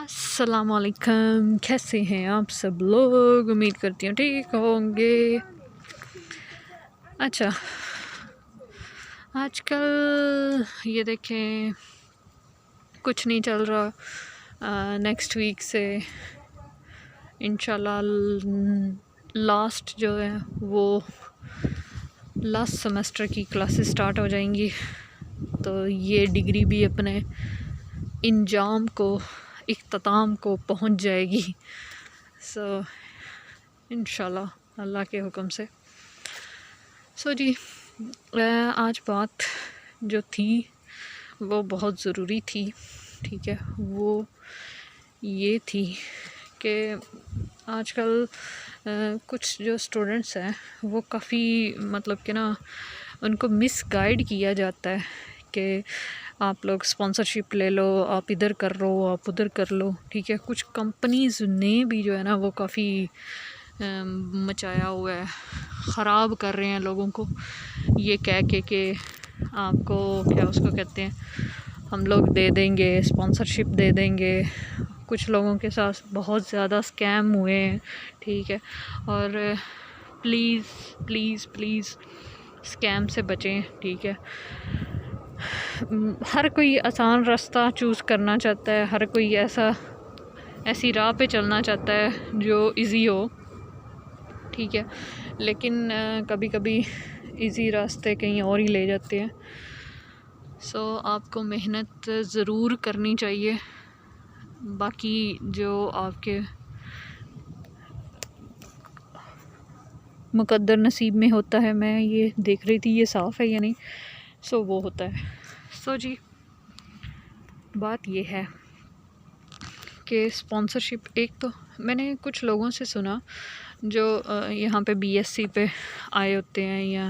अस्सलामुअलैकुम, कैसे हैं आप सब लोग। उम्मीद करती हूँ ठीक होंगे। अच्छा, आजकल ये देखें कुछ नहीं चल रहा। नेक्स्ट वीक से इंशाल्लाह लास्ट जो है वो लास्ट सेमेस्टर की क्लासेस स्टार्ट हो जाएंगी, तो ये डिग्री भी अपने इंजाम को इख्तिताम को पहुंच जाएगी। सो इंशाल्लाह अल्लाह के हुक्म से। जी, आज बात जो थी वो बहुत ज़रूरी थी, ठीक है। वो ये थी कि आजकल कुछ जो स्टूडेंट्स हैं वो काफ़ी मतलब कि ना उनको मिसगाइड किया जाता है कि आप लोग स्पॉन्सरशिप ले लो, आप इधर कर लो, आप उधर कर लो, ठीक है। कुछ कंपनीज़ ने भी जो है ना वो काफ़ी मचाया हुआ है, ख़राब कर रहे हैं लोगों को ये कह के आपको क्या उसको कहते हैं, हम लोग दे देंगे, स्पॉन्सरशिप दे देंगे। कुछ लोगों के साथ बहुत ज़्यादा स्कैम हुए हैं, ठीक है। और प्लीज़ प्लीज़ प्लीज़ स्कैम से बचें, ठीक है। हर कोई आसान रास्ता चूज़ करना चाहता है, हर कोई ऐसी राह पे चलना चाहता है जो इजी हो, ठीक है। लेकिन कभी कभी इजी रास्ते कहीं और ही ले जाते हैं। आपको मेहनत ज़रूर करनी चाहिए। बाकी जो आपके मुकद्दर नसीब में होता है, मैं ये देख रही थी ये साफ़ है या नहीं, वो होता है। जी, बात ये है कि स्पॉन्सरशिप, एक तो मैंने कुछ लोगों से सुना जो यहाँ पे बीएससी पे आए होते हैं या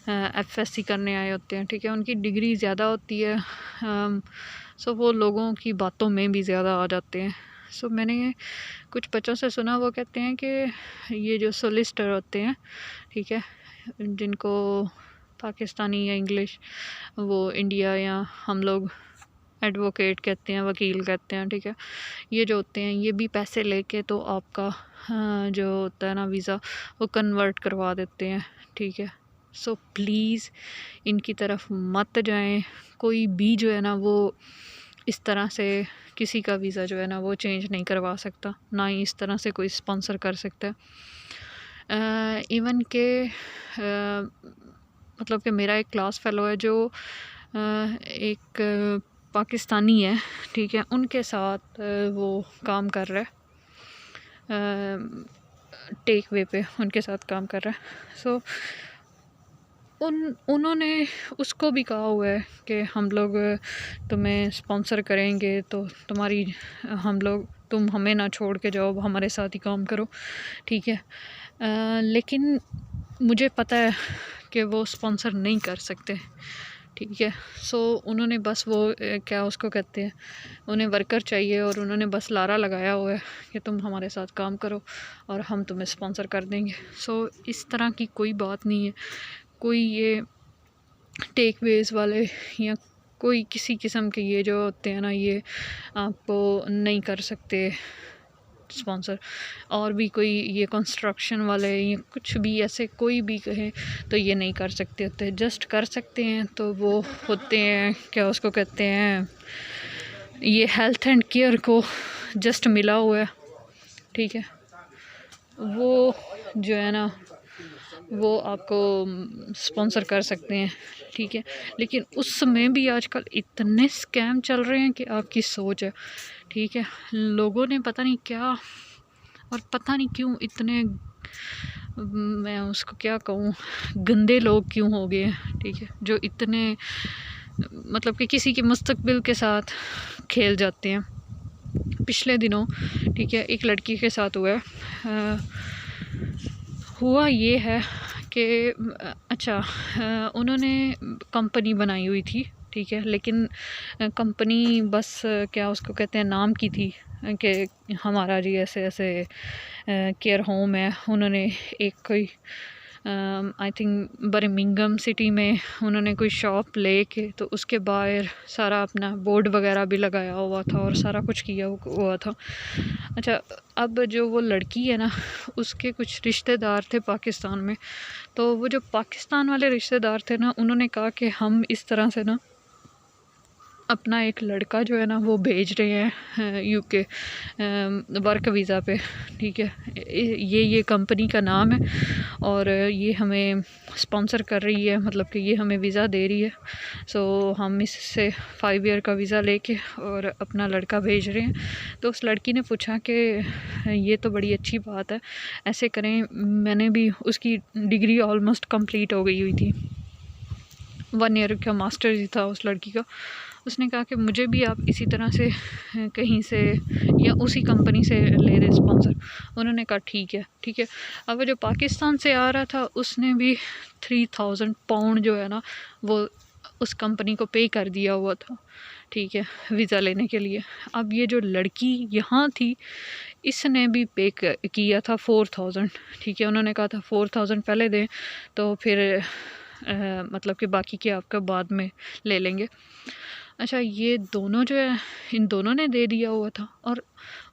एफएससी करने आए होते हैं, ठीक है। उनकी डिग्री ज़्यादा होती है, वो लोगों की बातों में भी ज़्यादा आ जाते हैं। मैंने कुछ बच्चों से सुना, वो कहते हैं कि ये जो सोलिसिटर होते हैं, ठीक है, जिनको पाकिस्तानी या इंग्लिश वो इंडिया या हम लोग एडवोकेट कहते हैं, वकील कहते हैं, ठीक है। ये जो होते हैं ये भी पैसे लेके तो आपका जो होता है ना वीज़ा वो कन्वर्ट करवा देते हैं, ठीक है। प्लीज़ इनकी तरफ मत जाएं। कोई भी जो है ना वो इस तरह से किसी का वीज़ा जो है ना वो चेंज नहीं करवा सकता, ना ही इस तरह से कोई स्पॉन्सर कर सकता है। इवन के मतलब कि मेरा एक क्लास फेलो है जो एक पाकिस्तानी है, ठीक है, उनके साथ वो काम कर रहा है, टेक वे पे उनके साथ काम कर रहा है। उन्होंने उसको भी कहा हुआ है कि हम लोग तुम्हें स्पॉन्सर करेंगे, तो तुम हमें ना छोड़ के जाओ, हमारे साथ ही काम करो, ठीक है। लेकिन मुझे पता है कि वो स्पॉन्सर नहीं कर सकते, ठीक है। उन्होंने बस वो क्या उसको कहते हैं, उन्हें वर्कर चाहिए और उन्होंने बस लारा लगाया हुआ है कि तुम हमारे साथ काम करो और हम तुम्हें स्पॉन्सर कर देंगे। इस तरह की कोई बात नहीं है। कोई ये टेक वेज वाले या कोई किसी किस्म के ये जो होते हैं ना, ये आपको नहीं कर सकते स्पॉन्सर। और भी कोई ये कंस्ट्रक्शन वाले या कुछ भी ऐसे कोई भी कहे तो ये नहीं कर सकते होते। जस्ट कर सकते हैं तो वो होते हैं क्या उसको कहते हैं, ये हेल्थ एंड केयर को जस्ट मिला हुआ है, ठीक है। वो जो है ना वो आपको स्पॉन्सर कर सकते हैं, ठीक है। लेकिन उसमें भी आजकल इतने स्कैम चल रहे हैं कि आपकी सोच है, ठीक है। लोगों ने पता नहीं क्या और पता नहीं क्यों इतने, मैं उसको क्या कहूँ, गंदे लोग क्यों हो गए हैं, ठीक है, जो इतने मतलब कि किसी के मुस्तकबिल के साथ खेल जाते हैं। पिछले दिनों, ठीक है, एक लड़की के साथ हुआ ये है कि अच्छा, उन्होंने कंपनी बनाई हुई थी, ठीक है। लेकिन कंपनी बस क्या उसको कहते हैं नाम की थी कि हमारा जी ऐसे ऐसे केयर होम है। उन्होंने एक कोई आई थिंक बर्मिंघम सिटी में उन्होंने कोई शॉप लेके तो उसके बाहर सारा अपना बोर्ड वगैरह भी लगाया हुआ था और सारा कुछ किया हुआ था। अच्छा, अब जो वो लड़की है ना, उसके कुछ रिश्तेदार थे पाकिस्तान में, तो वो जो पाकिस्तान वाले रिश्तेदार थे ना, उन्होंने कहा कि हम इस तरह से ना अपना एक लड़का जो है ना वो भेज रहे हैं यूके वर्क वीज़ा पे, ठीक है। ये कंपनी का नाम है और ये हमें स्पॉन्सर कर रही है, मतलब कि ये हमें वीज़ा दे रही है। सो हम इससे 5 ईयर का वीज़ा लेके और अपना लड़का भेज रहे हैं। तो उस लड़की ने पूछा कि ये तो बड़ी अच्छी बात है, ऐसे करें। मैंने भी, उसकी डिग्री ऑलमोस्ट कंप्लीट हो गई हुई थी, 1 ईयर का मास्टर ही था उस लड़की का। उसने कहा कि मुझे भी आप इसी तरह से कहीं से या उसी कंपनी से ले दे स्पॉन्सर। उन्होंने कहा ठीक है, ठीक है। अब जो पाकिस्तान से आ रहा था उसने भी 3000 पाउंड जो है ना वो उस कंपनी को पे कर दिया हुआ था, ठीक है, वीज़ा लेने के लिए। अब ये जो लड़की यहाँ थी इसने भी पे किया था 4000, ठीक है। उन्होंने कहा था 4000 पहले दें तो फिर मतलब कि बाकी के आपका बाद में ले लेंगे। अच्छा, ये दोनों जो है, इन दोनों ने दे दिया हुआ था। और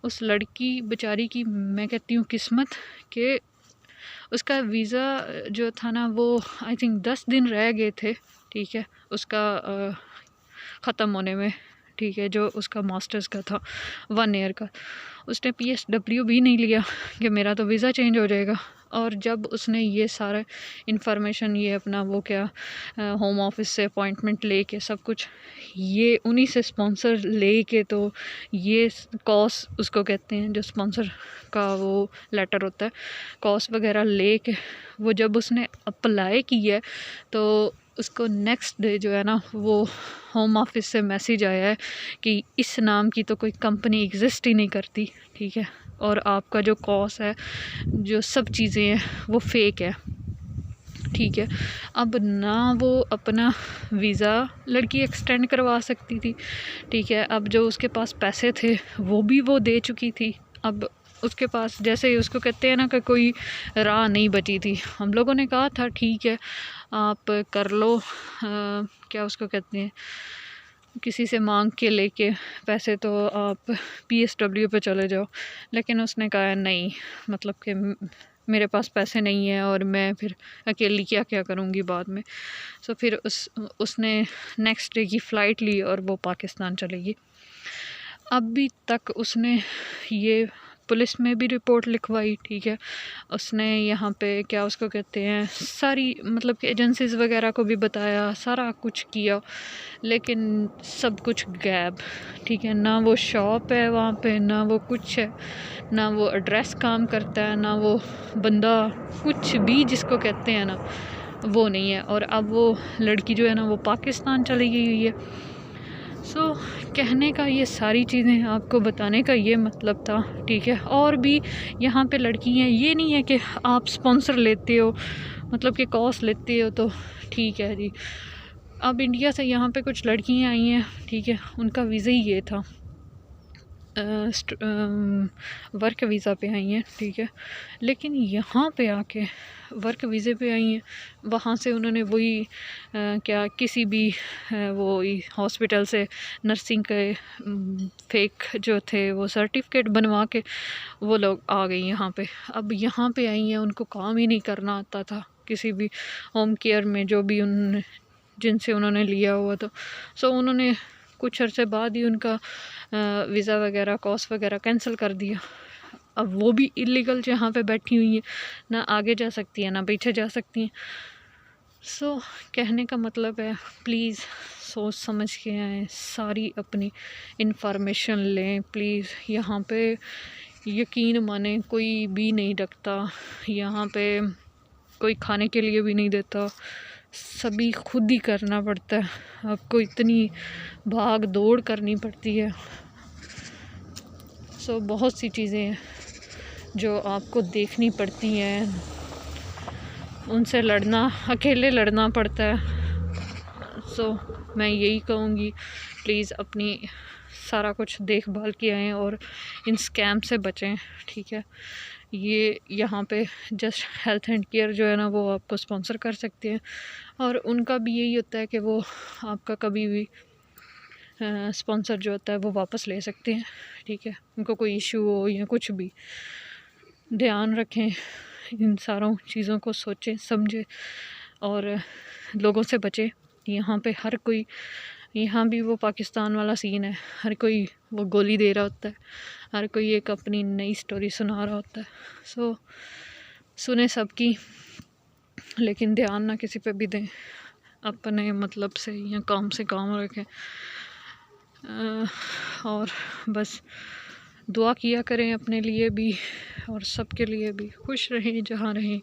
उस लड़की बेचारी की मैं कहती हूँ किस्मत कि उसका वीज़ा जो था ना वो आई थिंक 10 दिन रह गए थे, ठीक है, उसका ख़त्म होने में, ठीक है, जो उसका मास्टर्स का था 1 ईयर का। उसने PSW भी नहीं लिया कि मेरा तो वीज़ा चेंज हो जाएगा। और जब उसने ये सारा इन्फॉर्मेशन, ये अपना वो क्या होम ऑफिस से अपॉइंटमेंट लेके सब कुछ ये उन्हीं से स्पॉन्सर लेके, तो ये कॉस उसको कहते हैं, जो स्पॉन्सर का वो लेटर होता है, कॉस वगैरह लेके वो जब उसने अप्लाई किया तो उसको नेक्स्ट डे जो है ना वो होम ऑफिस से मैसेज आया है कि इस नाम की तो कोई कंपनी एग्जिस्ट ही नहीं करती, ठीक है, और आपका जो कॉस है, जो सब चीज़ें हैं वो फेक है, ठीक है। अब ना वो अपना वीज़ा लड़की एक्सटेंड करवा सकती थी, ठीक है। अब जो उसके पास पैसे थे वो भी वो दे चुकी थी। अब उसके पास जैसे ही उसको कहते हैं ना कि कोई राह नहीं बची थी। हम लोगों ने कहा था ठीक है आप कर लो, क्या उसको कहते हैं, किसी से मांग के लेके पैसे, तो आप PSW पे चले जाओ। लेकिन उसने कहा नहीं, मतलब कि मेरे पास पैसे नहीं है और मैं फिर अकेली क्या क्या करूँगी बाद में। सो फिर उसने नेक्स्ट डे की फ़्लाइट ली और वो पाकिस्तान चलेगी। अभी तक उसने ये पुलिस में भी रिपोर्ट लिखवाई, ठीक है, उसने यहाँ पे क्या उसको कहते हैं सारी मतलब कि एजेंसीज़ वगैरह को भी बताया, सारा कुछ किया, लेकिन सब कुछ गैब, ठीक है। ना वो शॉप है वहाँ पे, ना वो कुछ है, ना वो एड्रेस काम करता है, ना वो बंदा, कुछ भी जिसको कहते हैं ना वो नहीं है। और अब वो लड़की जो है ना वो पाकिस्तान चली गई हुई है। सो कहने का ये सारी चीज़ें आपको बताने का ये मतलब था, ठीक है। और भी यहाँ पे लड़की हैं, ये नहीं है कि आप स्पॉन्सर लेते हो, मतलब कि कॉस्ट लेते हो तो ठीक है जी। अब इंडिया से यहाँ पे कुछ लड़कियाँ आई हैं, ठीक है, उनका वीज़ा ही ये था, वर्क वीज़ा पे आई हैं, ठीक है। लेकिन यहाँ पे आके वर्क वीज़े पे आई हैं, वहाँ से उन्होंने वही क्या किसी भी वो हॉस्पिटल से नर्सिंग के फेक जो थे वो सर्टिफिकेट बनवा के वो लोग आ गई यहाँ पे। अब यहाँ पे आई हैं, उनको काम ही नहीं करना आता था किसी भी होम केयर में, जो भी उन जिनसे उन्होंने लिया हुआ था। सो उन्होंने कुछ अरसे बाद ही उनका वीज़ा वगैरह कॉस्ट वगैरह कैंसिल कर दिया। अब वो भी इलीगल जहाँ पे बैठी हुई है, ना आगे जा सकती है ना पीछे जा सकती हैं। सो कहने का मतलब है प्लीज़ सोच समझ के आएँ, सारी अपनी इन्फॉर्मेशन लें प्लीज़। यहाँ पे यकीन माने कोई भी नहीं रखता, यहाँ पे कोई खाने के लिए भी नहीं देता, सभी खुद ही करना पड़ता है। आपको इतनी भाग दौड़ करनी पड़ती है। सो बहुत सी चीज़ें हैं जो आपको देखनी पड़ती हैं, उनसे लड़ना, अकेले लड़ना पड़ता है। सो मैं यही कहूँगी प्लीज़ अपनी सारा कुछ देखभाल किया है और इन स्कैम से बचें, ठीक है। ये यहाँ पे जस्ट हेल्थ एंड केयर जो है ना वो आपको स्पॉन्सर कर सकते हैं, और उनका भी यही होता है कि वो आपका कभी भी स्पॉन्सर जो होता है वो वापस ले सकते हैं, ठीक है। उनको कोई इशू हो या कुछ भी, ध्यान रखें, इन सारों चीज़ों को सोचें समझें और लोगों से बचें। यहाँ पे हर कोई, यहाँ भी वो पाकिस्तान वाला सीन है, हर कोई वो गोली दे रहा होता है, हर कोई एक अपनी नई स्टोरी सुना रहा होता है। सो सुने सबकी, लेकिन ध्यान ना किसी पे भी दें, अपने मतलब से या काम से काम रखें। और बस दुआ किया करें अपने लिए भी और सबके लिए भी। खुश रहें जहाँ रहें,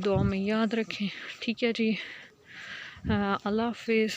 दुआ में याद रखें, ठीक है जी। अल्लाह हाफिज़।